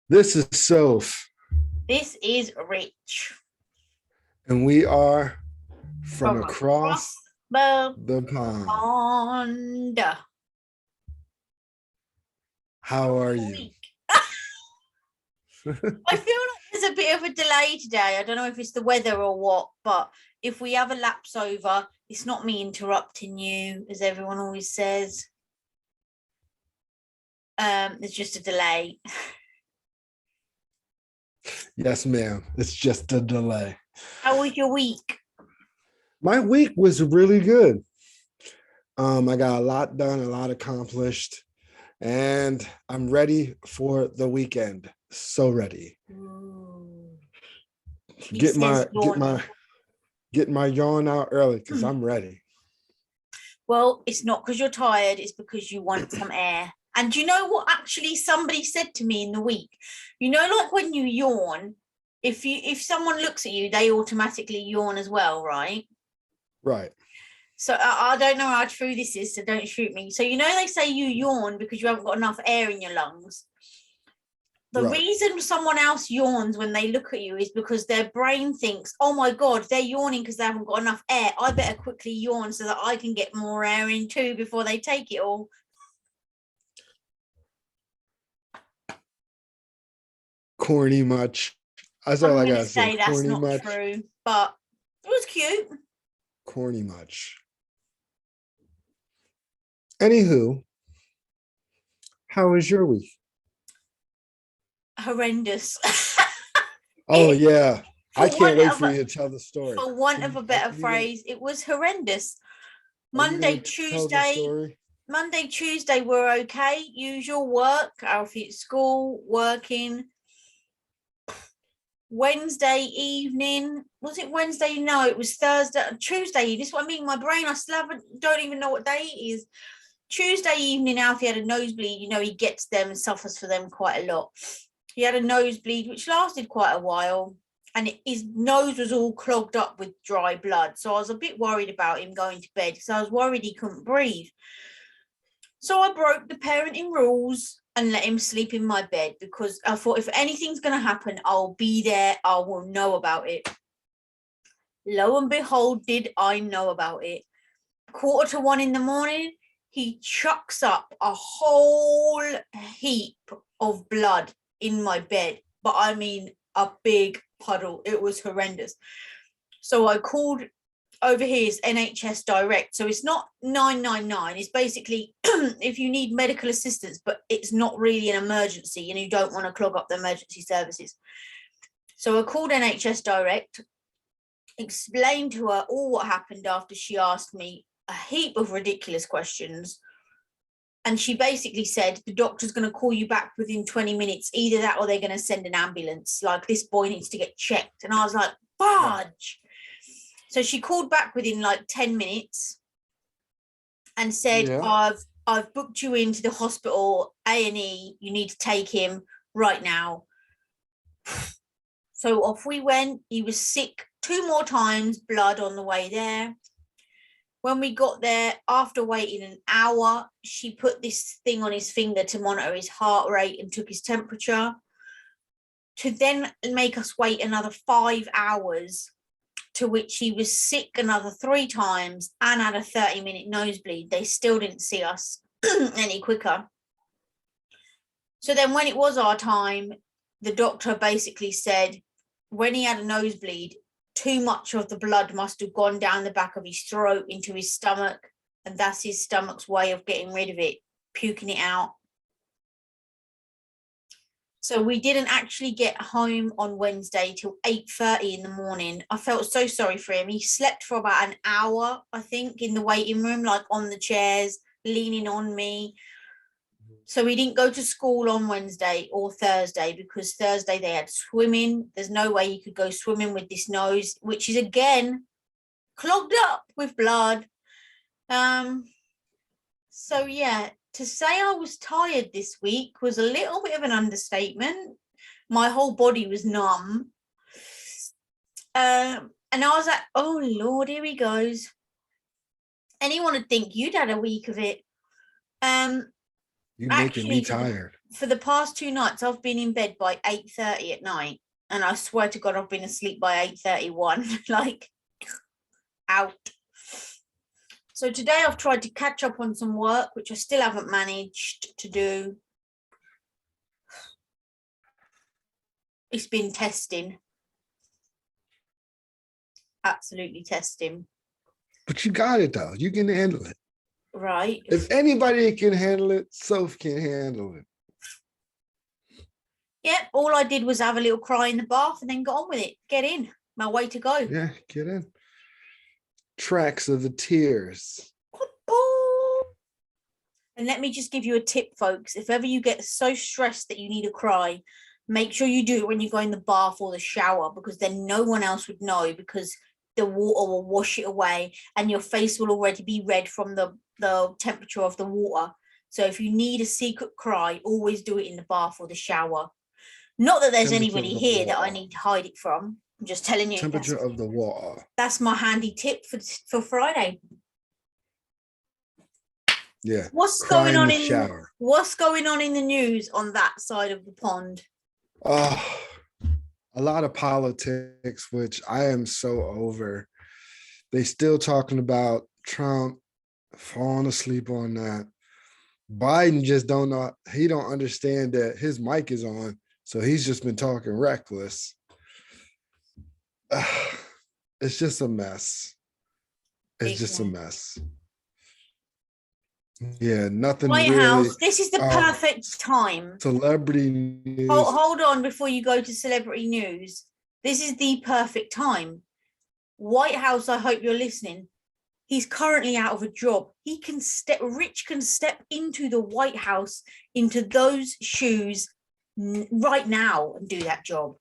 This is Soph, This is Rich and we are from from across across the the pond. pond. How How was are your you? week? I feel like there's a bit of a delay today. I don't know if it's the weather or what, but if we have a lapse over, it's not me interrupting you, as everyone always says. There's just a delay. Yes, ma'am. It's just a delay. How was your week? My week was really good. I got a lot done, a lot accomplished, and I'm ready for the weekend. So ready. Ooh, he Get says my get yawning. my get my yawn out early because I'm ready. Well, it's not because you're tired, it's because you want some air. And do you know what actually somebody said to me in the week? You know, like when you yawn, if someone looks at you, they automatically yawn as well, right? Right. So I don't know how true this is, so don't shoot me. So you know they say you yawn because you haven't got enough air in your lungs. The Right. reason someone else yawns when they look at you is because their brain thinks, oh my God, they're yawning because they haven't got enough air. I better quickly yawn so that I can get more air in too before they take it all. Corny much. That's all I'm I going to gotta say. say that's Corny not much. true, but it was cute. Corny much. Anywho, how was your week? Horrendous. Oh it, yeah. I for can't want wait of for a, you to tell the story. for want Can of you a are better you gonna phrase, it was horrendous. are you Monday, gonna tell the Tuesday, story? Monday, Tuesday were okay. Usual work, Alfie at school, working. Wednesday evening, was it Wednesday? No, it was Thursday, Tuesday. This is what I mean. My brain, I still don't even know what day it is. Tuesday evening, Alfie had a nosebleed. You know, he gets them and suffers for them quite a lot. He had a nosebleed, which lasted quite a while, and his nose was all clogged up with dry blood. So I was a bit worried about him going to bed because I was worried he couldn't breathe. So I broke the parenting rules and let him sleep in my bed because I thought if anything's going to happen, I'll be there. I will know about it. Lo and behold, did I know about it. 1:45 in the morning, he chucks up a whole heap of blood in my bed. But I mean, a big puddle. It was horrendous. So I called over here is NHS Direct. So it's not 999. It's basically if you need medical assistance, but it's not really an emergency and you don't want to clog up the emergency services. So I called NHS Direct, explained to her all what happened after she asked me a heap of ridiculous questions. And she basically said, the doctor's going to call you back within 20 minutes. Either that or they're going to send an ambulance. Like, this boy needs to get checked. And I was like, Right. fudge. So she called back within like 10 minutes and said, Yeah. I've booked you into the hospital, A&E. You need to take him right now. So off we went. He was sick 2 more times, blood on the way there. When we got there, after waiting an hour, she put this thing on his finger to monitor his heart rate and took his temperature, to then make us wait another 5 hours, to which he was sick another 3 times and had a 30-minute nosebleed. They still didn't see us any quicker. So then when it was our time, the doctor basically said when he had a nosebleed, too much of the blood must have gone down the back of his throat into his stomach, and that's his stomach's way of getting rid of it, puking it out. So we didn't actually get home on Wednesday till 8:30 in the morning. I felt so sorry for him. He slept for about an hour, I think, in the waiting room, like on the chairs, leaning on me. So we didn't go to school on Wednesday or Thursday because Thursday they had swimming. There's no way he could go swimming with this nose, which is again clogged up with blood. Um, so yeah, to say I was tired this week was a little bit of an understatement. My whole body was numb. And I was like, oh Lord, here he goes. Anyone would think you'd had a week of it. Um, You making me Actually, tired. for the past 2 nights, I've been in bed by 8:30 at night. And I swear to God, I've been asleep by 8:31. Like, out. So today I've tried to catch up on some work, which I still haven't managed to do. It's been testing. Absolutely testing. But you got it though. You can handle it. Right. If anybody can handle it, Soph can handle it. Yep. All I did was have a little cry in the bath and then got on with it. Get in. My way to go. Yeah, get in. Tracks of the tears. And let me just give you a tip, folks. If ever you get so stressed that you need a cry, make sure you do it when you go in the bath or the shower, because then no one else would know, because the water will wash it away and your face will already be red from the temperature of the water. So if you need a secret cry, always do it in the bath or the shower. Not that there's anybody here that I need to hide it from. I'm just telling you. Temperature of the water. That's my handy tip for Friday. Yeah. What's going on in the news on that side of the pond? A lot of politics, which I am so over. They still talking about Trump, falling asleep on that. Biden just don't know. He don't understand that his mic is on, so he's just been talking reckless. It's just a mess. It's just a mess. Yeah, nothing White really. House, this is the perfect time. Celebrity news. Hold on before you go to celebrity news. This is the perfect time. White House, I hope you're listening. He's currently out of a job. Rich can step into the White House, into those shoes right now and do that job.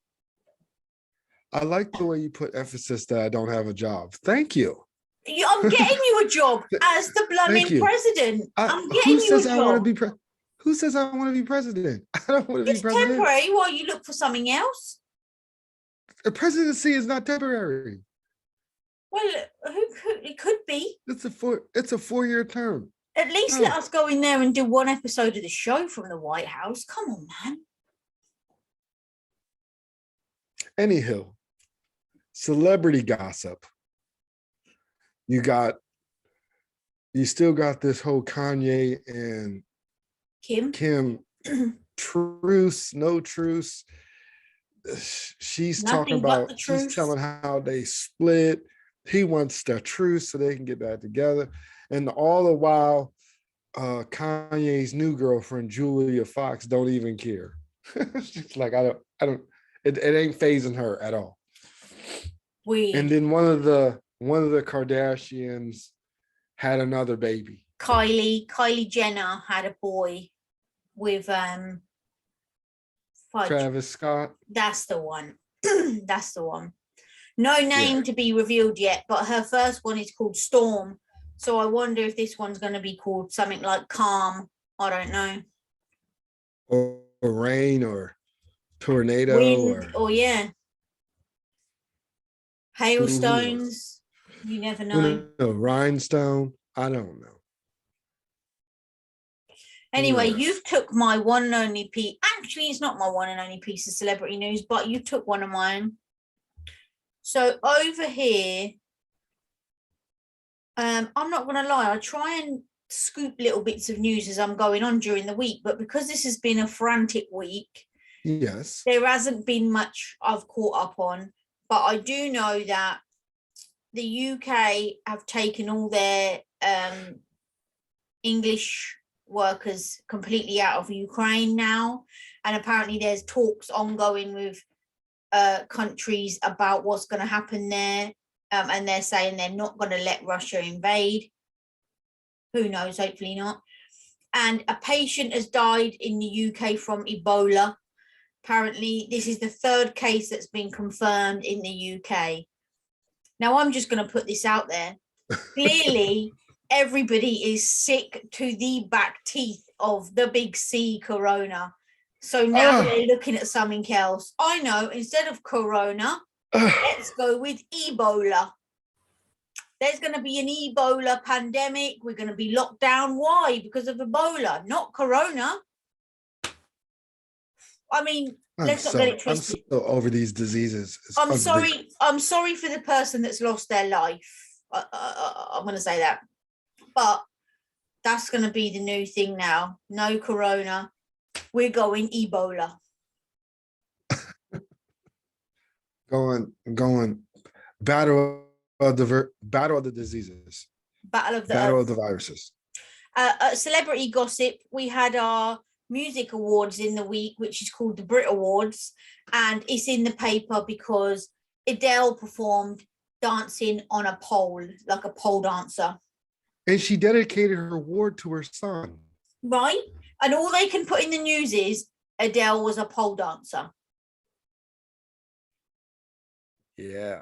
I like the way you put emphasis that I don't have a job. Thank you. I'm getting you a job as the blooming president. I'm getting you a job. Who says I want to be president? I don't want to be president. It's temporary while you look for something else. The presidency is not temporary. Well, it could be. It's a 4-year term. At least let us go in there and do one episode of the show from the White House. Come on, man. Anywho, celebrity gossip. You still got this whole Kanye and Kim truce, no truce. She's talking about, she's telling how they split. He wants the truce so they can get back together. And all the while, Kanye's new girlfriend, Julia Fox, don't even care. She's like, I don't, it ain't phasing her at all. Weird. And then one of the Kardashians had another baby. Kylie Jenner had a boy with Travis Scott. That's the one. That's the one. No name to be revealed yet, but her first one is called Storm. So I wonder if this one's going to be called something like Calm. I don't know. Or rain or tornado. Wind, or hailstones. You never know. Rhinestone. I don't know. Anyway, you've took my one and only piece. Actually, it's not my one and only piece of celebrity news, but you took one of mine. So over here, I'm not going to lie. I try and scoop little bits of news as I'm going on during the week, but because this has been a frantic week, yes, there hasn't been much I've caught up on. But I do know that the UK have taken all their English workers completely out of Ukraine now, and apparently there's talks ongoing with countries about what's going to happen there, and they're saying they're not going to let Russia invade. Who knows? Hopefully not. And a patient has died in the UK from Ebola. Apparently this is the third case that's been confirmed in the UK. Now I'm just going to put this out there. Clearly everybody is sick to the back teeth of the big C corona. So now they're looking at something else. I know, instead of corona, let's go with Ebola. There's going to be an Ebola pandemic. We're going to be locked down. Why? Because of Ebola, not Corona. I mean, let's not get it twisted. I'm so over these diseases. I'm sorry for the person that's lost their life. I'm going to say that. But that's going to be the new thing now. No Corona. We're going Ebola. Going. Battle of the diseases. Battle of the viruses. Celebrity gossip. We had our music awards in the week, which is called the Brit Awards, and it's in the paper because Adele performed dancing on a pole, like a pole dancer. And she dedicated her award to her son. Right? And all they can put in the news is Adele was a pole dancer. Yeah.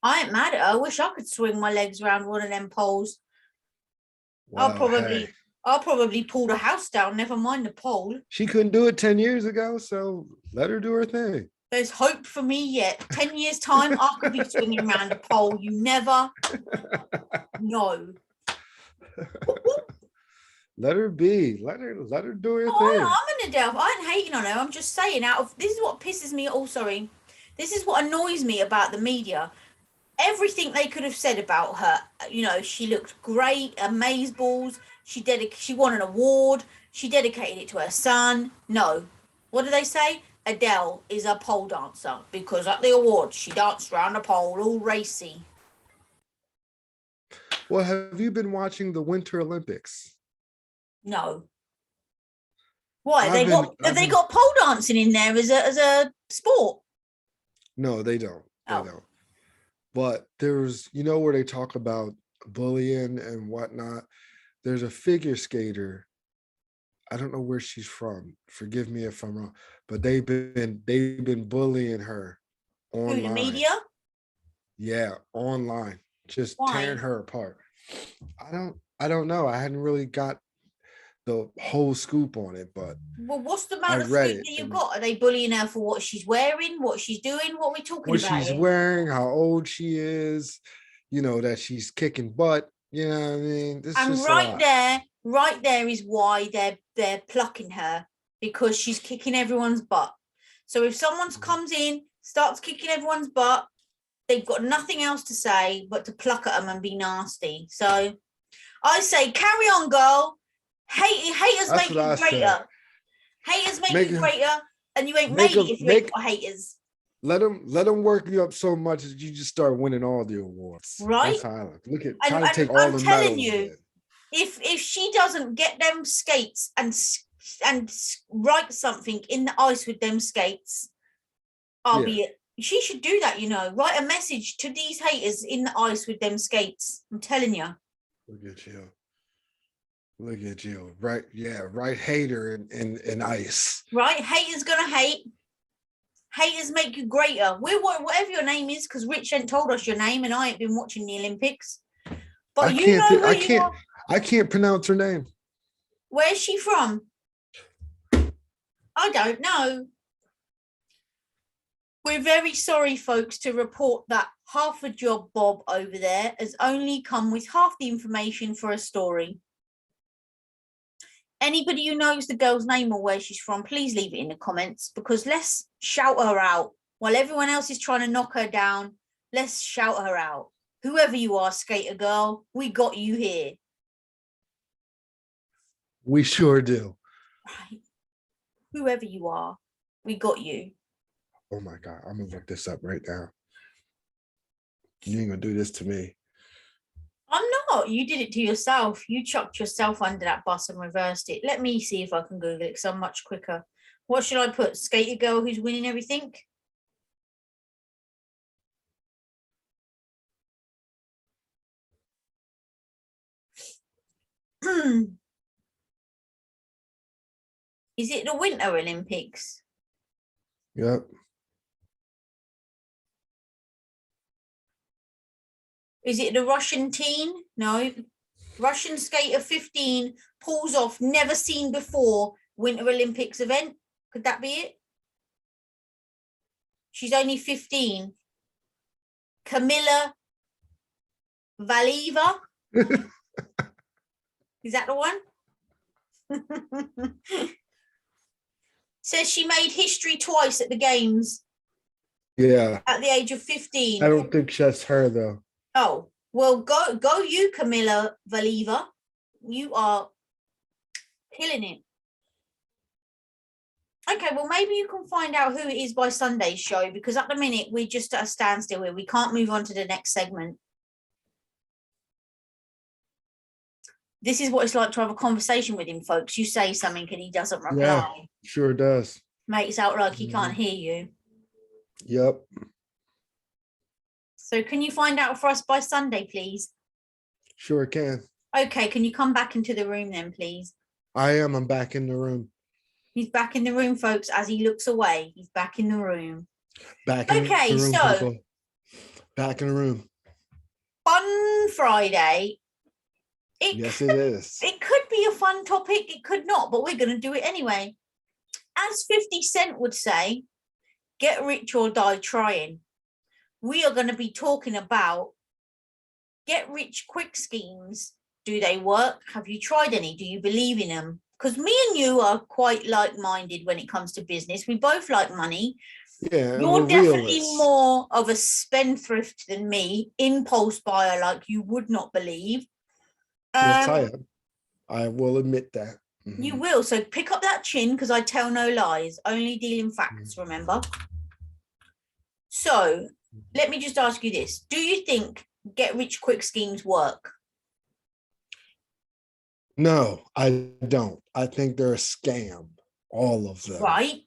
I ain't mad at her. I wish I could swing my legs around one of them poles. Well, I'll probably pull the house down, never mind the pole. She couldn't do it 10 years ago, so let her do her thing. There's hope for me yet. 10 years' time, I could be swinging around a pole. You never know. Let her be. Let her do her thing. I'm an Adele. I ain't hating on her. I'm just saying, this is what pisses me. Oh, sorry. This is what annoys me about the media. Everything they could have said about her, she looked great, amazeballs. She won an award. She dedicated it to her son. No. What do they say? Adele is a pole dancer because at the awards she danced around a pole, all racy. Well, have you been watching the Winter Olympics? No. Why? Have they got pole dancing in there as a sport? No, they don't. They don't. But there's, where they talk about bullying and whatnot. There's a figure skater. I don't know where she's from. Forgive me if I'm wrong, but they've been bullying her online. Through the media? Yeah, online, just tearing her apart. I don't know. I hadn't really got the whole scoop on it, but what's the amount of scoop that you've got? Are they bullying her for what she's wearing, what she's doing? What are we talking about? What she's wearing, how old she is, that she's kicking butt. You know what I mean? And right there is why they're plucking her, because she's kicking everyone's butt. So if someone comes in, starts kicking everyone's butt, they've got nothing else to say but to pluck at them and be nasty. So I say, carry on, girl. Haters make you greater. Haters make you greater, and you ain't made it if you ain't got haters. Let them work you up so much that you just start winning all the awards. Right? That's how look at trying to take all the medals. I'm telling you, if she doesn't get them skates and write something in the ice with them skates, she should do that. Write a message to these haters in the ice with them skates. I'm telling you. Look at you. Right. Yeah. Right. Hater in ice. Right. Haters gonna hate. Haters make you greater. Whatever your name is, because Rich ain't told us your name, and I ain't been watching the Olympics. But I can't pronounce her name. Where's she from? I don't know. We're very sorry, folks, to report that half a job Bob over there has only come with half the information for a story. Anybody who knows the girl's name or where she's from, please leave it in the comments, because let's shout her out. While everyone else is trying to knock her down, let's shout her out. Whoever you are, skater girl, we got you here. We sure do. Right. Whoever you are, we got you. Oh my God, I'm gonna look this up right now. You ain't gonna do this to me. I'm not. You did it to yourself. You chucked yourself under that bus and reversed it. Let me see if I can Google it, because I'm much quicker. What should I put? Skater girl who's winning everything? Is it the Winter Olympics? Yep. Is it the Russian teen? No. Russian skater 15 pulls off never seen before Winter Olympics event. Could that be it? She's only 15. Kamila Valiva. Is that the one? Says she made history twice at the games. Yeah. At the age of 15. I don't think that's her though. Oh, well, go you, Camilla Valiva. You are killing it. Okay, well, maybe you can find out who it is by Sunday's show, because at the minute we're just at a standstill here. We can't move on to the next segment. This is what it's like to have a conversation with him, folks. You say something and he doesn't reply. Yeah, sure does. Makes out like he can't hear you. Yep. So can you find out for us by Sunday, please? Sure can. Okay, can you come back into the room then, please? I am. I'm back in the room. He's back in the room, folks. As he looks away, he's back in the room. Back in the room, people. Back in the room. Fun Friday. Yes, it is. It could be a fun topic. It could not, but we're going to do it anyway. As 50 Cent would say, get rich or die trying. We are going to be talking about get rich quick schemes. Do they work? Have you tried any? Do you believe in them? Because me and you are quite like-minded when it comes to business. We both like money. Yeah, you're definitely more of a spendthrift than me, impulse buyer like you would not believe. Yes, I am. I will admit that. Mm-hmm. You will. So pick up that chin, because I tell no lies, only deal in facts, remember? So let me just ask you this. Do you think get rich quick schemes work? No, I don't. I think they're a scam, all of them. Right.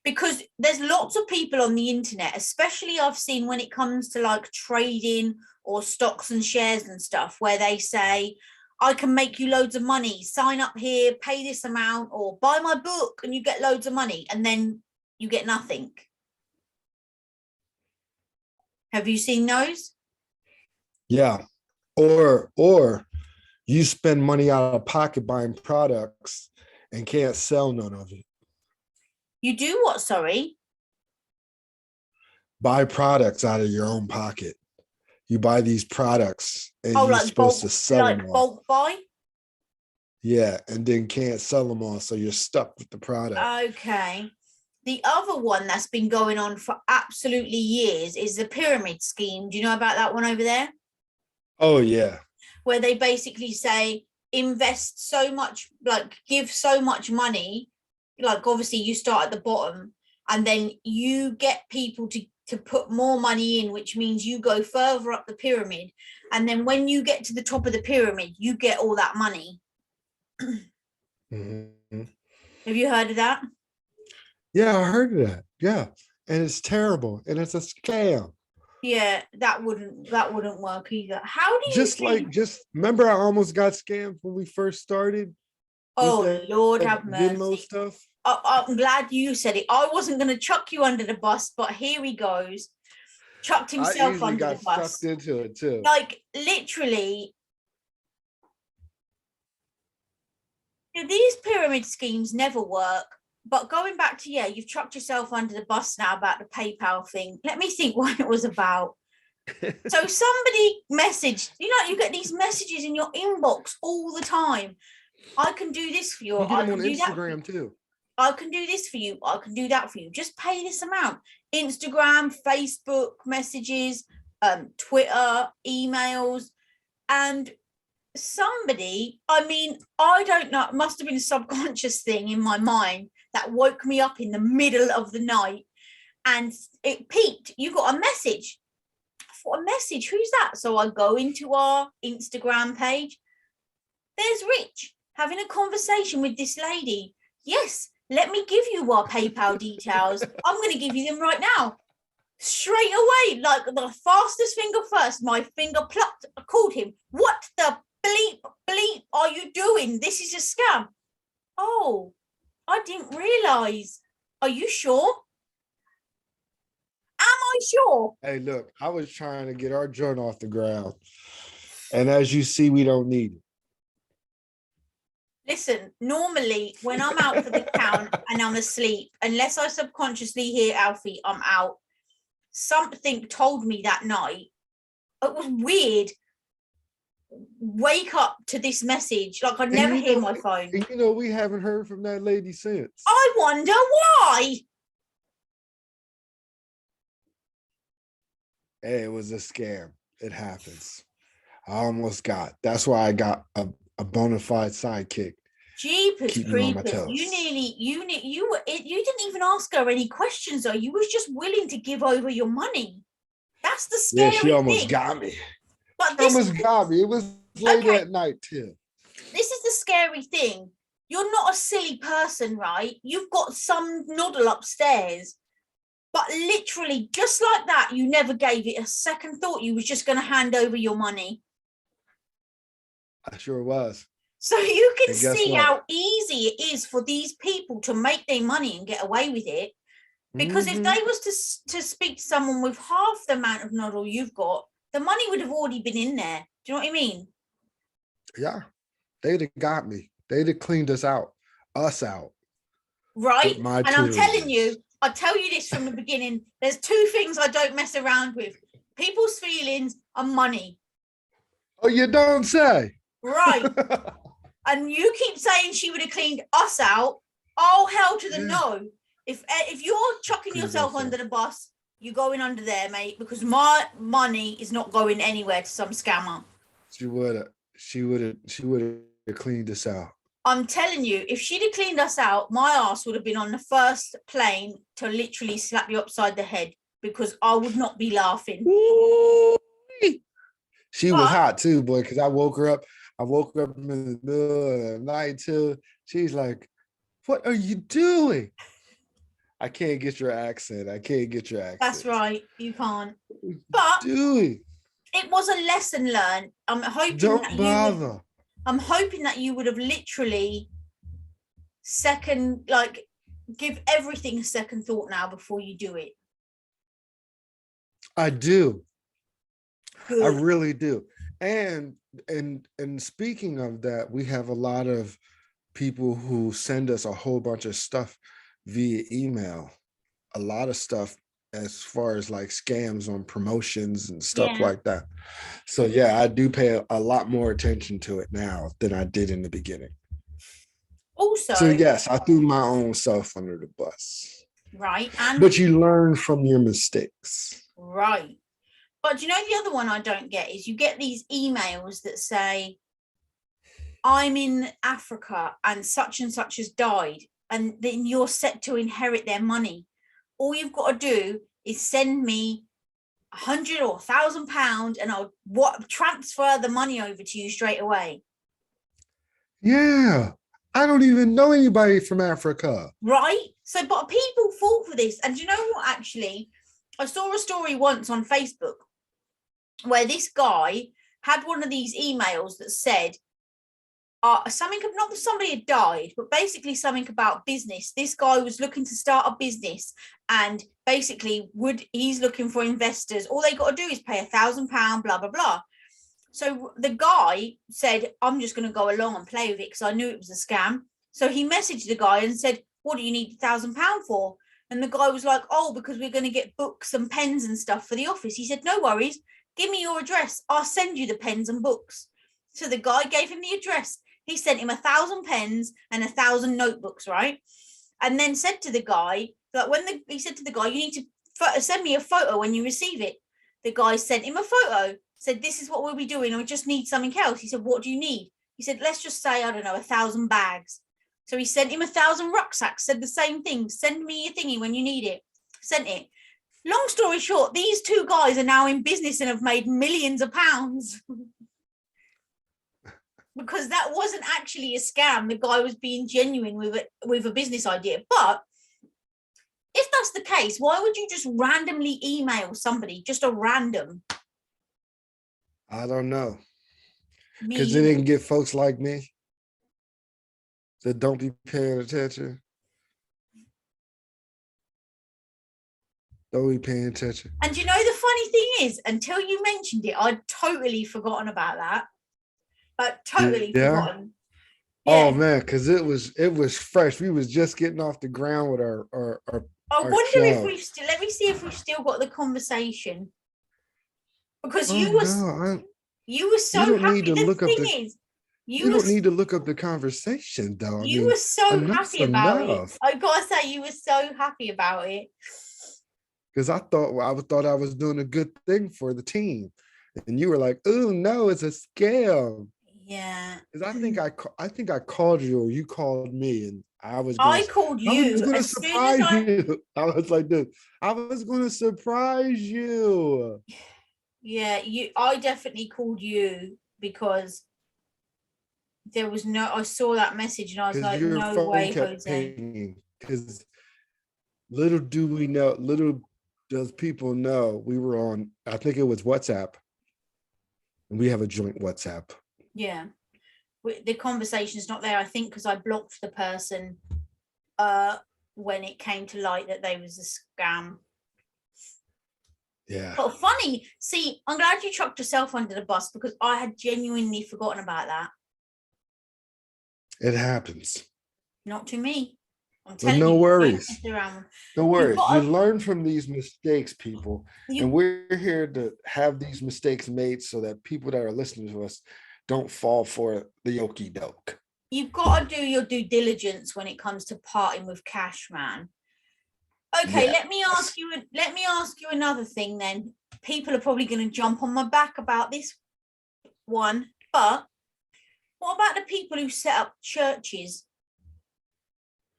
Because there's lots of people on the internet, especially I've seen when it comes to like trading or stocks and shares and stuff, where they say, I can make you loads of money, sign up here, pay this amount, or buy my book and you get loads of money, and then you get nothing. Have you seen those? Yeah. Or you spend money out of pocket buying products and can't sell none of it. You do what, sorry? Buy products out of your own pocket. You buy these products and you're like supposed bulk, to sell like them all. Bulk buy? Yeah, and then can't sell them all, so you're stuck with the product. Okay. The other one that's been going on for absolutely years is the pyramid scheme. Do you know about that one over there? Oh, yeah. Where they basically say, invest so much, like give so much money, like obviously you start at the bottom and then you get people to put more money in, which means you go further up the pyramid. And then when you get to the top of the pyramid, you get all that money. Mm-hmm. Have you heard of that? Yeah, I heard of that. Yeah. And it's terrible. And it's a scam. Yeah, that wouldn't work either. How do you just remember I almost got scammed when we first started? Oh, Lord have mercy. Venmo stuff. I'm glad you said it. I wasn't going to chuck you under the bus, but here he goes. Chucked himself under the bus. Sucked into it too. Like literally, these pyramid schemes never work. But going back to, you've chucked yourself under the bus now about the PayPal thing. Let me think what it was about. So somebody messaged, you get these messages in your inbox all the time. I can do this for you. You get them on Instagram too. I can do this for you. I can do that for you. Just pay this amount. Instagram, Facebook messages, Twitter, emails, and somebody, I don't know, it must have been a subconscious thing in my mind that woke me up in the middle of the night and it peaked. You got a message. I thought, a message? Who's that? So I go into our Instagram page. There's Rich having a conversation with this lady. Yes, let me give you our PayPal details. I'm going to give you them right now. Straight away, like the fastest finger first, my finger plucked. I called him. What the bleep are you doing? This is a scam. Oh, I didn't realize. Are you sure? Am I sure? Hey, look, I was trying to get our joint off the ground. And as you see, we don't need it. Listen, normally when I'm out for the count and I'm asleep, unless I subconsciously hear Alfie, I'm out. Something told me that night. It was weird. wake up to this message. Like, I'd never hear my phone. And we haven't heard from that lady since. I wonder why. Hey, it was a scam. It happens. I almost got. That's why I got a bona fide sidekick. Jeepers creepers! You didn't even ask her any questions, though. You was just willing to give over your money. That's the scary thing. Yeah, she almost got me. But she almost got me. It was late at night too. This is the scary thing. You're not a silly person, right? You've got some noddle upstairs. But literally, just like that, you never gave it a second thought. You was just going to hand over your money. I sure was. So you can see how easy it is for these people to make their money and get away with it. Because if they was to speak to someone with half the amount of noddle you've got, the money would have already been in there. Do you know what I mean? Yeah. They'd have got me. They'd have cleaned us out. Right? And I'm telling you, I'll tell you this from the beginning. There's two things I don't mess around with. People's feelings and money. Oh, you don't say. Right. And you keep saying she would have cleaned us out. Oh, hell to the no. If you're chucking yourself under the bus, you're going under there, mate, because my money is not going anywhere to some scammer. She would have cleaned us out. I'm telling you, if she'd have cleaned us out, my ass would have been on the first plane to literally slap you upside the head, because I would not be laughing. Ooh. She was hot too, boy, because I woke her up in the middle of the night too. She's like, "What are you doing?" I can't get your accent. That's right. You can't. But it was a lesson learned. I'm hoping that you would have literally give everything a second thought now before you do it. I do. Good. I really do. And speaking of that, we have a lot of people who send us a whole bunch of stuff via email, a lot of stuff as far as like scams on promotions and stuff like that. So yeah, I do pay a lot more attention to it now than I did in the beginning. Also, so yes, I threw my own self under the bus. Right. But you learn from your mistakes. Right. But you know, the other one I don't get is you get these emails that say, I'm in Africa and such has died, and then you're set to inherit their money. All you've got to do is send me £100 or £1,000 and I'll transfer the money over to you straight away. Yeah. I don't even know anybody from Africa. Right? So, but people fall for this. And you know what, actually? I saw a story once on Facebook where this guy had one of these emails that said, something, not that somebody had died, but basically something about business. This guy was looking to start a business, and basically he's looking for investors. All they got to do is pay £1,000, blah, blah, blah. So the guy said, I'm just going to go along and play with it because I knew it was a scam. So he messaged the guy and said, what do you need £1,000 for? And the guy was like, oh, because we're going to get books and pens and stuff for the office. He said, no worries. Give me your address. I'll send you the pens and books. So the guy gave him the address. He sent him 1,000 pens and 1,000 notebooks, right? And then said to the guy, that he said to the guy, you need to send me a photo when you receive it. The guy sent him a photo, said, this is what we'll be doing. I just need something else. He said, what do you need? He said, let's just say, I don't know, 1,000 bags. So he sent him 1,000 rucksacks, said the same thing. Send me your thingy when you need it. Sent it. Long story short, these two guys are now in business and have made millions of pounds. Because that wasn't actually a scam. The guy was being genuine with a business idea. But if that's the case, why would you just randomly email somebody, just a random? I don't know. Because they didn't get folks like me that don't be paying attention. Don't be paying attention. And you know, the funny thing is, until you mentioned it, I'd totally forgotten about that. But totally forgotten. Yeah. Oh man, because it was fresh. We was just getting off the ground with our I wonder if we've still. Let me see if we've still got the conversation. Because You were so You don't happy. need to The look up thing is, you don't need to look up the conversation, though. I you mean, were so enough's happy about it. enough. I gotta say, you were so happy about it. Because I thought I was doing a good thing for the team, and you were like, "Oh no, it's a scam." Yeah. Because I think I called you or you called me, and I called you gonna as soon as surprise you. I was like this. I was gonna surprise you. yeah, I definitely called you because I saw that message and I was Because like, your no phone way, kept Jose. pinging. Because little does people know we were on, I think it was WhatsApp. And we have a joint WhatsApp. Yeah. The conversation's not there, I think, because I blocked the person when it came to light that they was a scam. Yeah. But funny, see, I'm glad you chucked yourself under the bus because I had genuinely forgotten about that. It happens. Not to me. I'm But telling no you, worries. around. No worries. You learn from these mistakes, people. And we're here to have these mistakes made so that people that are listening to us don't fall for the okie doke. You've got to do your due diligence when it comes to parting with cash, man. Okay, Yes. let me ask you another thing then. People are probably going to jump on my back about this one, but what about the people who set up churches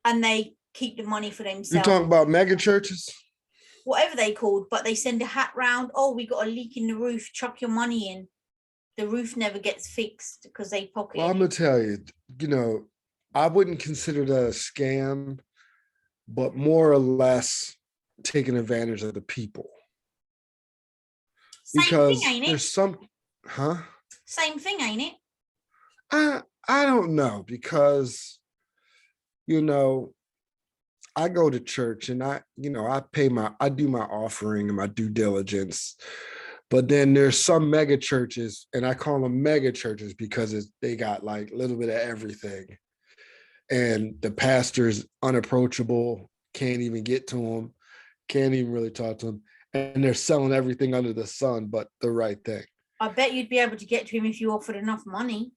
and they keep the money for themselves? You're talking about mega churches? Whatever they called, but they send a hat round. Oh, we got a leak in the roof. Chuck your money in. The roof never gets fixed because they pocket. Well, I'm gonna tell you, I wouldn't consider that a scam, but more or less taking advantage of the people. Same because thing, ain't it? There's some, huh? Same thing, ain't it? I don't know because I go to church and I do my offering and my due diligence. But then there's some mega churches, and I call them mega churches because they got like a little bit of everything. And the pastor's unapproachable, can't even get to them, can't even really talk to them. And they're selling everything under the sun but the right thing. I bet you'd be able to get to him if you offered enough money.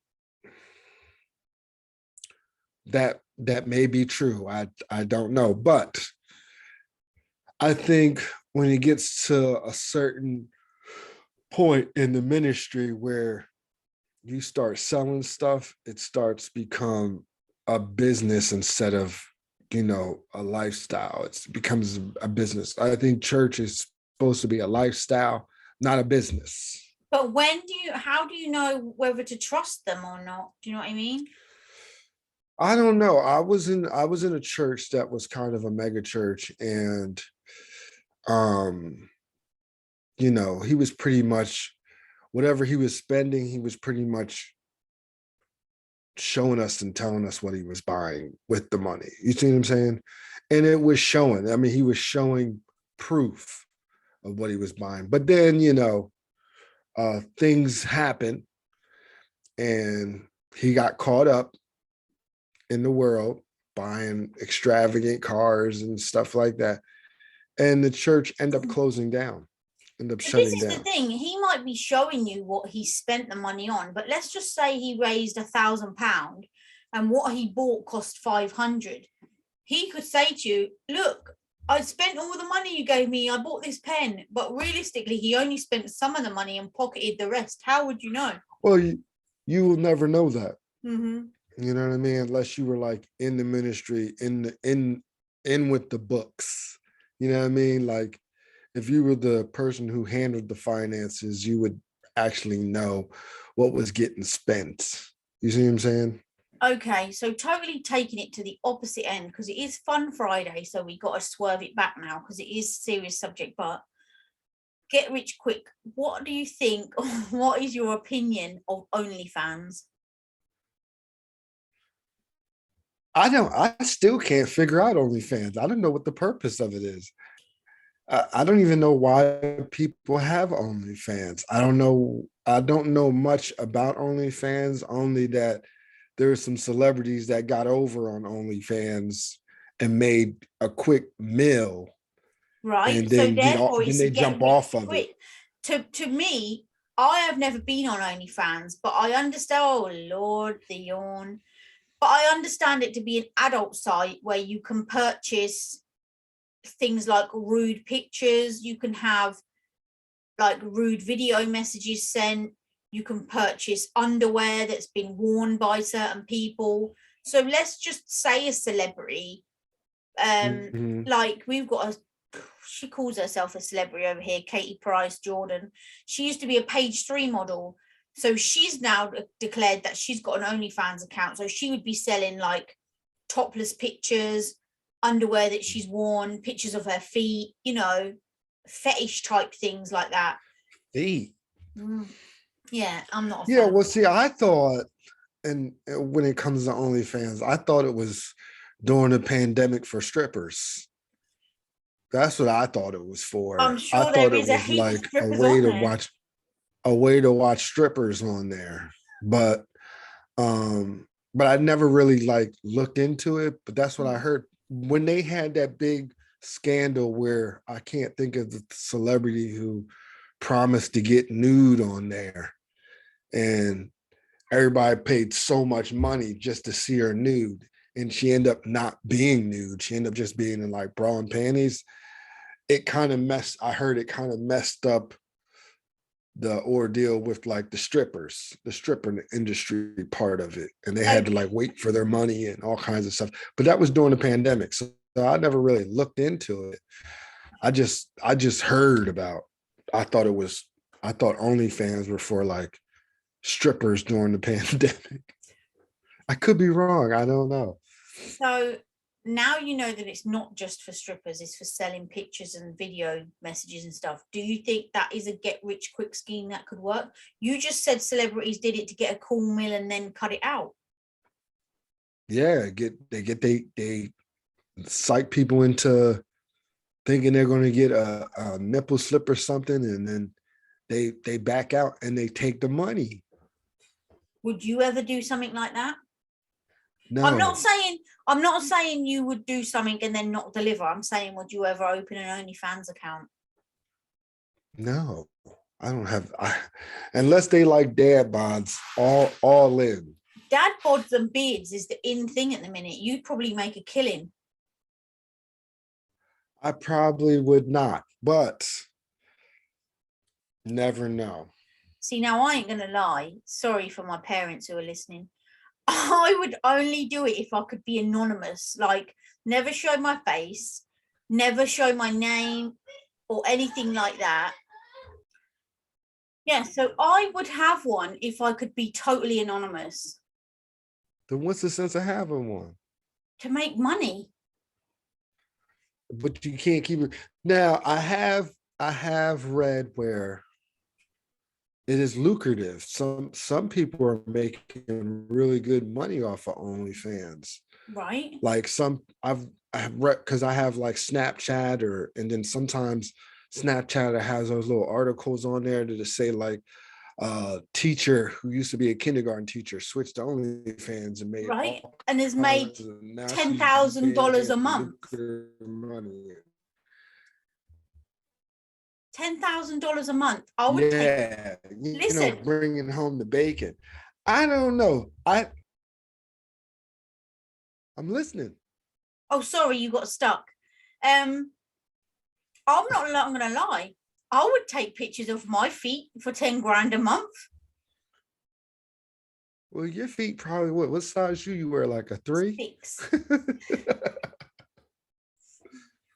That may be true. I don't know. But I think when it gets to a certain point in the ministry where you start selling stuff, it starts become a business instead of a lifestyle. It becomes a business. I think church is supposed to be a lifestyle, not a business. But how do you know whether to trust them or not? Do you know what I mean? I don't know. I was in a church that was kind of a mega church, and he was pretty much, whatever he was spending, he was pretty much showing us and telling us what he was buying with the money. You see what I'm saying? And it was showing. I mean, he was showing proof of what he was buying. But then, things happen, and he got caught up in the world buying extravagant cars and stuff like that. And the church ended up closing down. This is the thing. He might be showing you what he spent the money on, but let's just say he raised £1,000 and what he bought cost 500. He could say to you, look, I spent all the money you gave me. I bought this pen, but realistically, he only spent some of the money and pocketed the rest. How would you know? Well, you will never know that. Mm-hmm. You know what I mean? Unless you were like in the ministry, in with the books. You know what I mean? Like, if you were the person who handled the finances, you would actually know what was getting spent. You see what I'm saying? Okay, so totally taking it to the opposite end, because it is Fun Friday, so we got to swerve it back now because it is a serious subject. But get rich quick. What do you think? What is your opinion of OnlyFans? I still can't figure out OnlyFans. I don't know what the purpose of it is. I don't even know why people have OnlyFans. I don't know much about OnlyFans, only that there's some celebrities that got over on OnlyFans and made a quick meal. Right. And then so therefore then they jump off of it. To me, I have never been on OnlyFans, but I understand. Oh Lord, the yawn. But I understand it to be an adult site where you can purchase things like rude pictures. You can have like rude video messages sent. You can purchase underwear that's been worn by certain people. So let's just say a celebrity. Like we've got she calls herself a celebrity over here, Katie Price Jordan. She used to be a page 3 model. So she's now declared that she's got an OnlyFans account. So she would be selling like topless pictures, underwear that she's worn, pictures of her feet, you know, fetish type things like that. Feet. Yeah, I'm not a Yeah, fan. well, see, I thought, and when it comes to OnlyFans, I thought it was during the pandemic for strippers. That's what I thought it was for. I'm sure I there thought it is a was heap of like strippers on there. a way to watch strippers on there. But I never really like looked into it. But that's what I heard when they had that big scandal where I can't think of the celebrity who promised to get nude on there. And everybody paid so much money just to see her nude. And she ended up not being nude. She ended up just being in like bra and panties. It kind of I heard it kind of messed up the ordeal with like the stripper industry part of it. And they had to like wait for their money and all kinds of stuff. But that was during the pandemic. So I never really looked into it. I just heard about, I thought OnlyFans were for like strippers during the pandemic. I could be wrong. I don't know. So now you know that it's not just for strippers, it's for selling pictures and video messages and stuff. Do you think that is a get rich quick scheme that could work? You just said celebrities did it to get a cool meal and then cut it out. Yeah, they psych people into thinking they're going to get a nipple slip or something, and then they back out and they take the money. Would you ever do something like that? No. I'm not saying you would do something and then not deliver. I'm saying, would you ever open an OnlyFans account? No, I don't have. Unless they like dad bods, all in. Dad bods and beards is the in thing at the minute. You'd probably make a killing. I probably would not, but never know. See, now I ain't gonna lie. Sorry for my parents who are listening. I would only do it if I could be anonymous, like never show my face, never show my name or anything like that. Yeah, so I would have one if I could be totally anonymous. Then what's the sense of having one? To make money. But you can't keep it. Now, I have read where it is lucrative. Some people are making really good money off of OnlyFans. Right. Like I've read, because I have like Snapchat, and then sometimes Snapchat has those little articles on there that just say like teacher who used to be a kindergarten teacher switched to OnlyFans and made right and has made $10,000 a month. Money. $10,000 a month. I would take. Listen, bringing home the bacon. I don't know. I'm listening. Oh, sorry, you got stuck. I'm gonna lie. I would take pictures of my feet for 10 grand a month. Well, your feet probably what size shoe you wear? Like a 3? 6.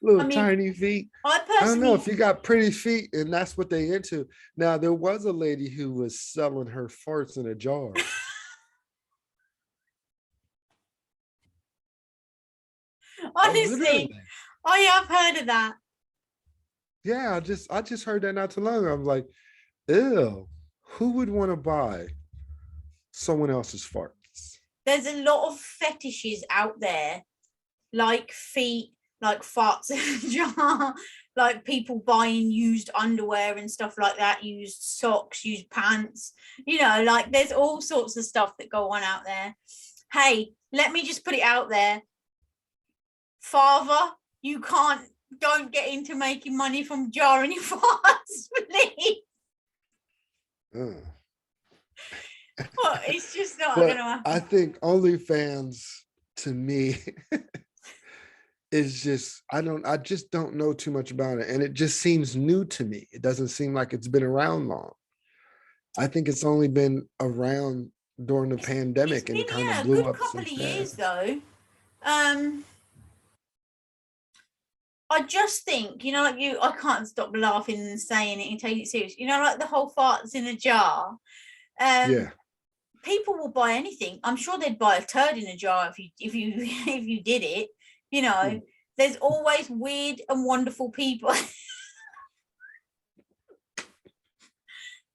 Little tiny feet. I don't know if you got pretty feet and that's what they into. Now, there was a lady who was selling her farts in a jar. Honestly, I have heard of that. Yeah, I just heard that not too long ago. I'm like, ew, who would want to buy someone else's farts? There's a lot of fetishes out there, like feet, like farts in a jar, like people buying used underwear and stuff like that, used socks, used pants, like there's all sorts of stuff that go on out there. Hey, let me just put it out there. Father, you don't get into making money from jarring your farts, please. Uh. Well, it's just not But going to happen. I think OnlyFans to me is just I just don't know too much about it, and it just seems new to me. It doesn't seem like it's been around long. I think it's only been around during the pandemic, and it kind of a blew good up couple so of years fast. though. I just think, like I can't stop laughing and saying it and taking it serious. Like the whole farts in a jar. Yeah. People will buy anything. I'm sure they'd buy a turd in a jar if you if you did it. There's always weird and wonderful people.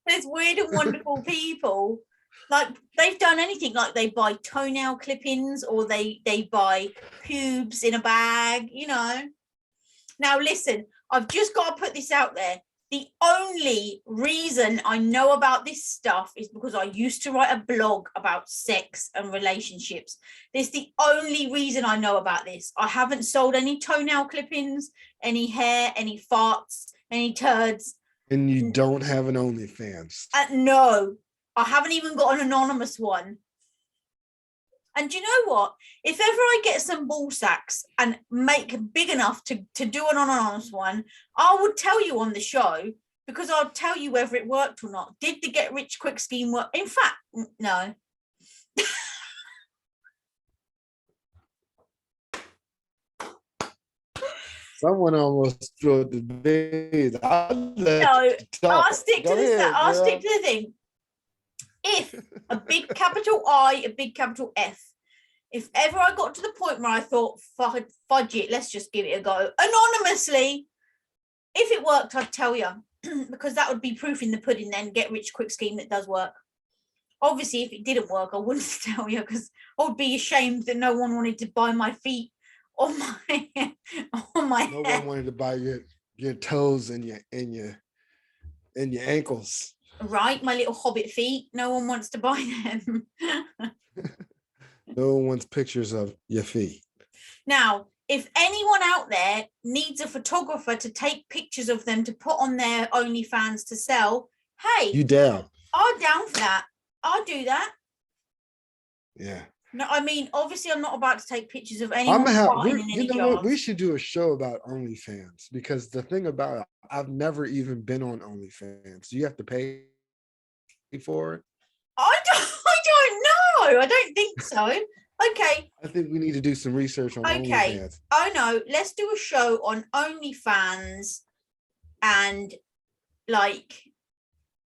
There's weird and wonderful people. Like they've done anything. Like they buy toenail clippings or they buy pubes in a bag. Now listen, I've just got to put this out there. The only reason I know about this stuff is because I used to write a blog about sex and relationships. That's the only reason I know about this. I haven't sold any toenail clippings, any hair, any farts, any turds. And you don't have an OnlyFans? No, I haven't even got an anonymous one. And do you know what? If ever I get some ball sacks and make big enough to do an anonymous one, I would tell you on the show, because I'll tell you whether it worked or not. Did the get rich quick scheme work? In fact, no. Someone almost threw the bait. I'll stick to the thing. If a big capital I, a big capital F. If ever I got to the point where I thought, fudge it, let's just give it a go anonymously. If it worked, I'd tell you, because that would be proof in the pudding. Then get rich quick scheme that does work. Obviously, if it didn't work, I wouldn't tell you, because I would be ashamed that no one wanted to buy my feet or my No one wanted to buy your toes and your ankles. Right, my little hobbit feet. No one wants to buy them. No one wants pictures of your feet. Now, if anyone out there needs a photographer to take pictures of them to put on their OnlyFans to sell, hey, you down? I'm down for that. I'll do that. Yeah. No, I mean, obviously, I'm not about to take pictures of anyone farting in any jars. What? We should do a show about OnlyFans, because the thing about it, I've never even been on OnlyFans. Do you have to pay for it? I don't know. I don't think so. Okay. I think we need to do some research on OnlyFans. Oh no, let's do a show on OnlyFans and like,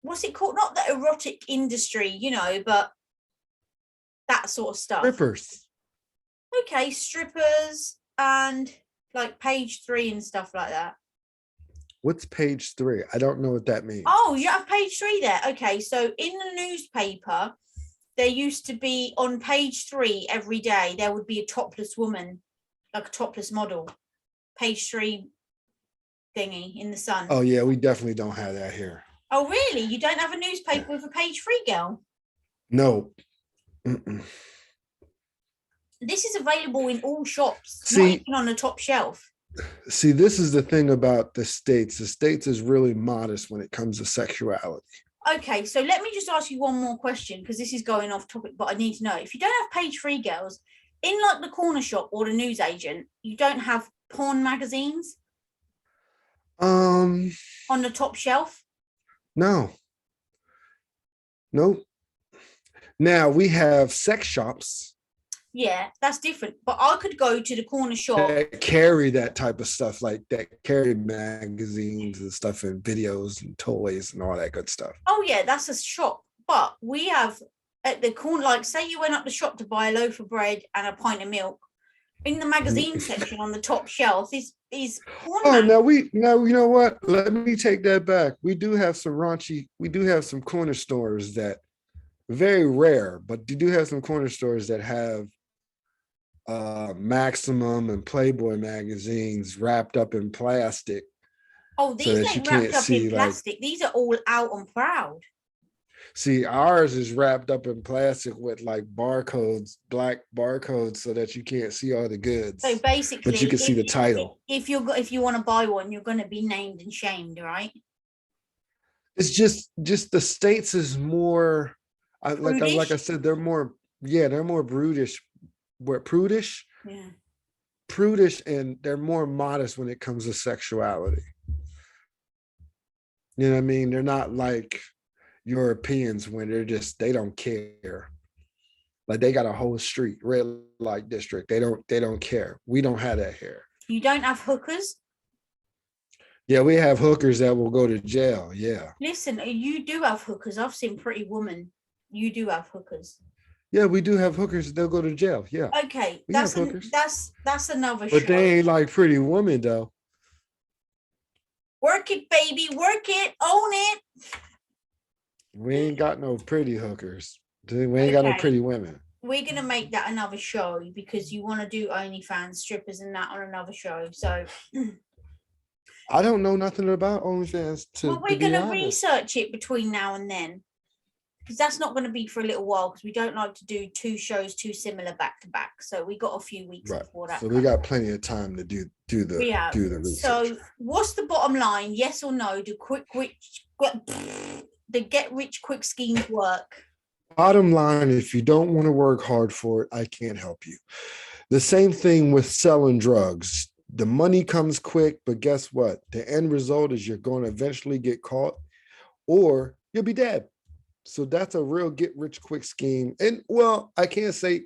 what's it called? Not the erotic industry, but that sort of stuff. Strippers. Okay, strippers and like page 3 and stuff like that. What's page 3? I don't know what that means. Oh, you have page 3 there. Okay, so in the newspaper, there used to be on page 3 every day, there would be a topless woman, like a topless model. Page 3 thingy in the Sun. Oh, yeah, we definitely don't have that here. Oh, really? You don't have a newspaper with a page 3 girl? No. This is available in all shops, See, not even on the top shelf. See, this is the thing about the States. The States is really modest when it comes to sexuality. Okay, so let me just ask you one more question, because this is going off topic, but I need to know. If you don't have page 3 girls, in like the corner shop or the newsagent, you don't have porn magazines? On the top shelf? No. Nope. Now we have sex shops. Yeah, that's different. But I could go to the corner shop that carry that type of stuff, like that carry magazines and stuff and videos and toys and all that good stuff. Oh yeah, that's a shop. But we have at the corner, like say you went up the shop to buy a loaf of bread and a pint of milk. In the magazine section on the top shelf is porn. Oh, now you know what? Let me take that back. We do have some corner stores that, very rare, but you do have some corner stores that have Maximum and Playboy magazines wrapped up in plastic. Oh, these ain't wrapped up in plastic. These are all out and proud. See, ours is wrapped up in plastic with like barcodes, black barcodes, so that you can't see all the goods. So basically, but you can see the title. If you want to buy one, you're going to be named and shamed, right? It's just the States is more, like I Prudish? said, they're more brutish. We're prudish, Yeah. and they're more modest when it comes to sexuality. You know what I mean? They're not like Europeans when they don't care. Like they got a whole street, red light district. They don't care. We don't have that here. You don't have hookers? Yeah, we have hookers that will go to jail. Yeah. Listen, you do have hookers. I've seen Pretty Woman. You do have hookers. Yeah, we do have hookers. They'll go to jail. Yeah. Okay, We have hookers. that's another But show. they ain't like Pretty Woman though. Work it, baby, work it, own it. We ain't got no pretty hookers. We ain't got no pretty women. We're gonna make that another show because you want to do OnlyFans strippers and that on another show. So I don't know nothing about OnlyFans. Well, we're gonna research it between now and then. Because that's not going to be for a little while because we don't like to do two shows too similar back to back. So we got a few weeks before that. So we got plenty of time to do the research. So what's the bottom line? Yes or no? Do the get rich quick schemes work? Bottom line, if you don't want to work hard for it, I can't help you. The same thing with selling drugs. The money comes quick, but guess what? The end result is you're going to eventually get caught or you'll be dead. So that's a real get rich quick scheme. And well, I can't say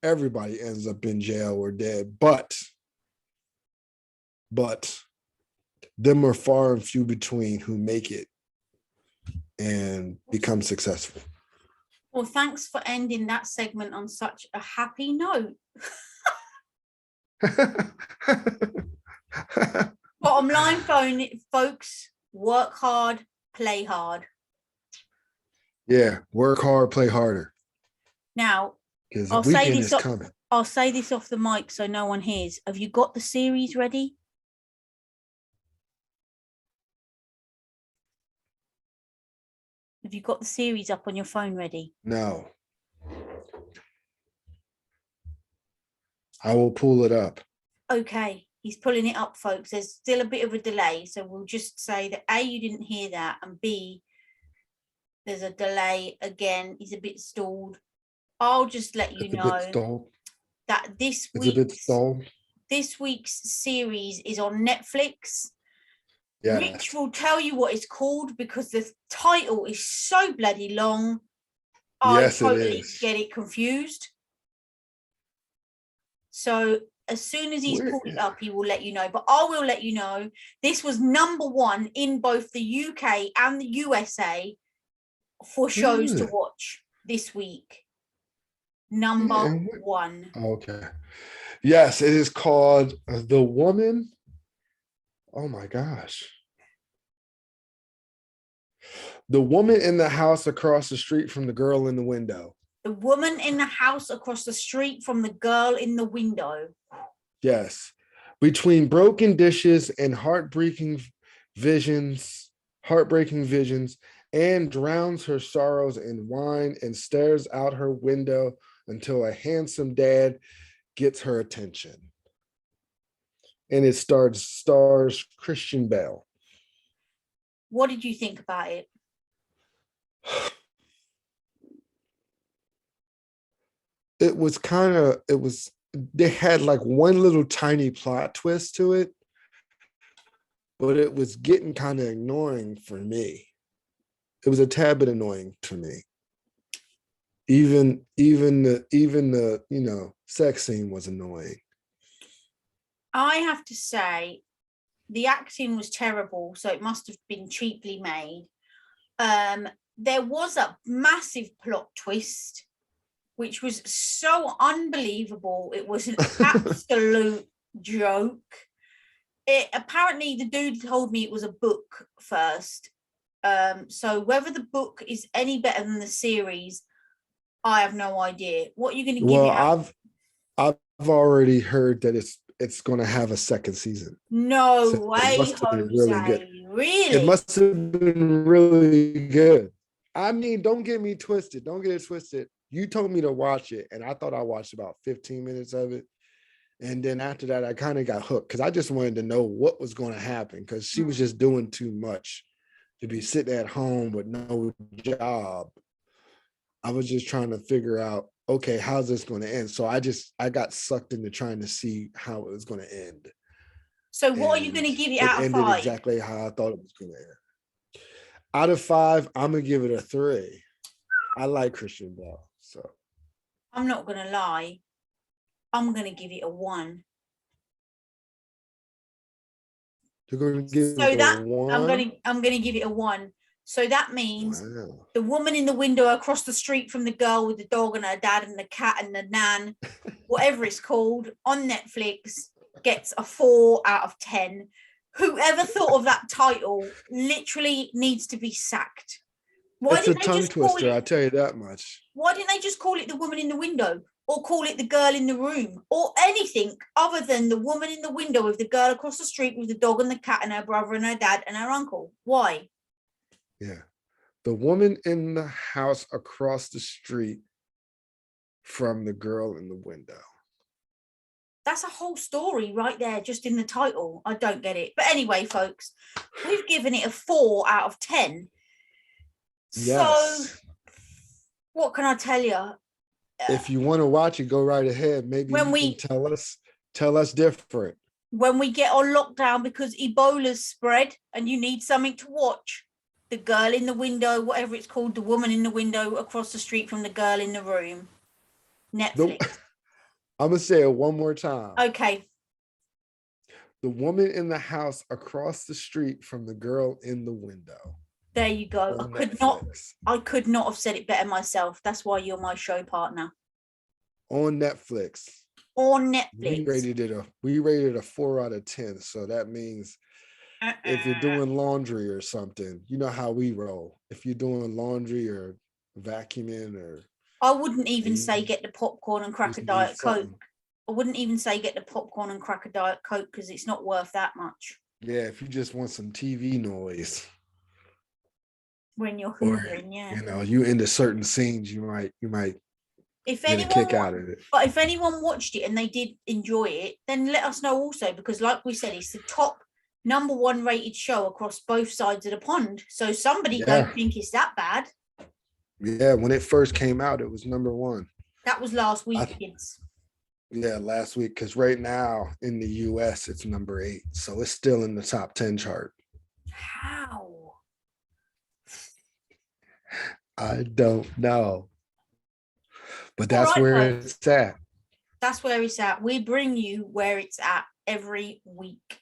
everybody ends up in jail or dead, but them are far and few between who make it and become successful. Well, thanks for ending that segment on such a happy note. Bottom line, folks, work hard, play hard. Yeah, work hard, play harder. Now, I'll say this off the mic so no one hears. Have you got the series ready? Have you got the series up on your phone ready? No. I will pull it up. Okay, he's pulling it up, folks. There's still a bit of a delay, so we'll just say that A, you didn't hear that, and B, there's a delay again. He's a bit stalled. I'll just let you know that this week's series is on Netflix. Yeah. Rich will tell you what it's called because the title is so bloody long. Yes, I totally get it confused. So as soon as he's pulled it up, he will let you know. But I will let you know this was #1 in both the UK and the USA for shows to watch this week. #1. Okay. Yes, it is called The Woman. Oh my gosh. The Woman in the House Across the Street from the Girl in the Window. The Woman in the House Across the Street from the Girl in the Window. Yes. Between broken dishes and heartbreaking visions, Anne drowns her sorrows in wine and stares out her window until a handsome dad gets her attention. And it stars Christian Bale. What did you think about it? They had like one little tiny plot twist to it, but it was getting kind of annoying for me. It was a tad bit annoying to me. Even the sex scene was annoying. I have to say, the acting was terrible, so it must have been cheaply made. There was a massive plot twist, which was so unbelievable. It was an absolute joke. Apparently, the dude told me it was a book first. So whether the book is any better than the series, I have no idea. What are you going to give it out? I've already heard that it's going to have a second season. No way, Jose. Really? It must have been really good. I mean, don't get me twisted. Don't get it twisted. You told me to watch it, and I thought I watched about 15 minutes of it. And then after that, I kind of got hooked because I just wanted to know what was going to happen because she was just doing too much to be sitting at home with no job. I was just trying to figure out, okay, how's this going to end? So I got sucked into trying to see how it was going to end. So what are you going to give it out of ended 5? Exactly how I thought it was going to end. Out of 5, I'm going to give it a 3. I like Christian Bale, so. I'm not going to lie. I'm going to give it a 1. You're going to give so it that a 1? I'm going to give it a 1. So that means the woman in the window across the street from the girl with the dog and her dad and the cat and the nan, whatever it's called, on Netflix gets a 4 out of 10. Whoever thought of that title literally needs to be sacked. It's a tongue twister, I tell you that much. Why didn't they just call it the woman in the window, or call it the girl in the room, or anything other than the woman in the window with the girl across the street with the dog and the cat and her brother and her dad and her uncle? Why? Yeah. The woman in the house across the street from the girl in the window. That's a whole story right there, just in the title. I don't get it. But anyway, folks, we've given it a 4 out of 10. Yes. So what can I tell you? If you want to watch it, go right ahead. Maybe you can tell us different. When we get on lockdown because Ebola's spread and you need something to watch, the girl in the window, whatever it's called, the woman in the window across the street from the girl in the room. Netflix. I'm going to say it one more time. Okay. The woman in the house across the street from the girl in the window. There you go. I could not have said it better myself. That's why you're my show partner. On Netflix. On Netflix. We rated a 4 out of 10. So that means if you're doing laundry or something, you know how we roll. If you're doing laundry or vacuuming or. I wouldn't even say get the popcorn and crack a Diet Coke. I wouldn't even say get the popcorn and crack a Diet Coke because it's not worth that much. Yeah, if you just want some TV noise. When you're hoovering, yeah. You know, you into certain scenes, you might get a kick out of it. But if anyone watched it and they did enjoy it, then let us know also, because like we said, it's the top #1 rated show across both sides of the pond. So somebody don't think it's that bad. Yeah, when it first came out, it was #1. That was last week, kids. Yeah, last week, because right now in the US, it's #8. So it's still in the top 10 chart. How? I don't know. But that's where it's at. That's where it's at. We bring you where it's at every week.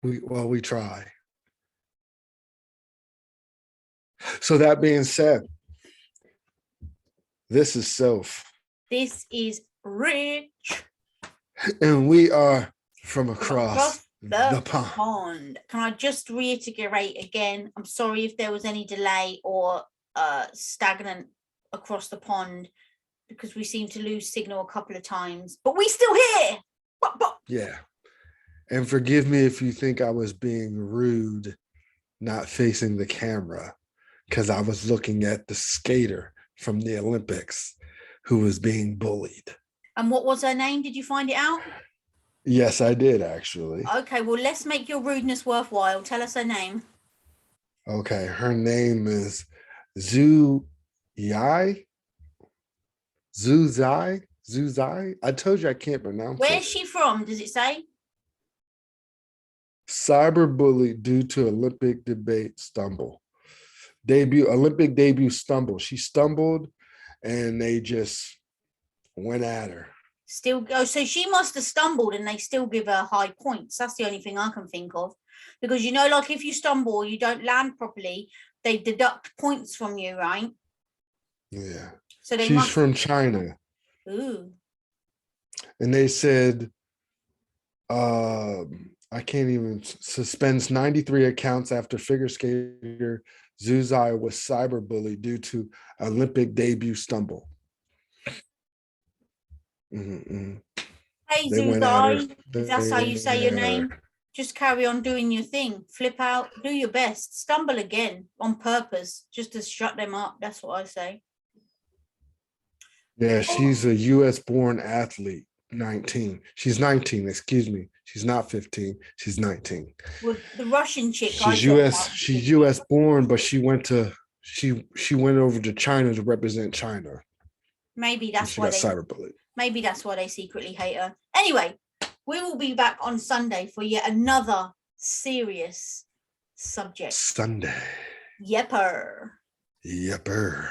We try. So that being said, this is Soph. This is Rich. And we are from across the pond. Can I just reiterate again? I'm sorry if there was any delay or stagnant across the pond, because we seem to lose signal a couple of times, but we still here. Yeah. And forgive me if you think I was being rude, not facing the camera, because I was looking at the skater from the Olympics who was being bullied. And what was her name? Did you find it out? Yes, I did, actually. Okay, well, let's make your rudeness worthwhile. Tell us her name. Okay, her name is Zuzai. I told you I can't pronounce it. Where's she from? Does it say? Cyberbullied due to Olympic Olympic debut stumble. She stumbled and they just went at her. So she must have stumbled and they still give her high points. That's the only thing I can think of. Because, you know, like if you stumble, you don't land properly, they deduct points from you, right? Yeah. So she's from China. Ooh. And they said, I can't even, suspends 93 accounts after figure skater Zuzai was cyberbullied due to Olympic debut stumble. Mm-hmm. Hey, Zuzai, if that's how you say your name, just carry on doing your thing. Flip out, do your best. Stumble again on purpose, just to shut them up. That's what I say. Yeah, she's a US-born athlete, 19. She's 19, excuse me. She's not 15. She's 19. Well, the Russian chick. She's US. She's US born, but she went over to China to represent China. Maybe that's why she got cyberbullied. Maybe that's why they secretly hate her. Anyway, we will be back on Sunday for yet another serious subject. Sunday. Yepper. Yepper.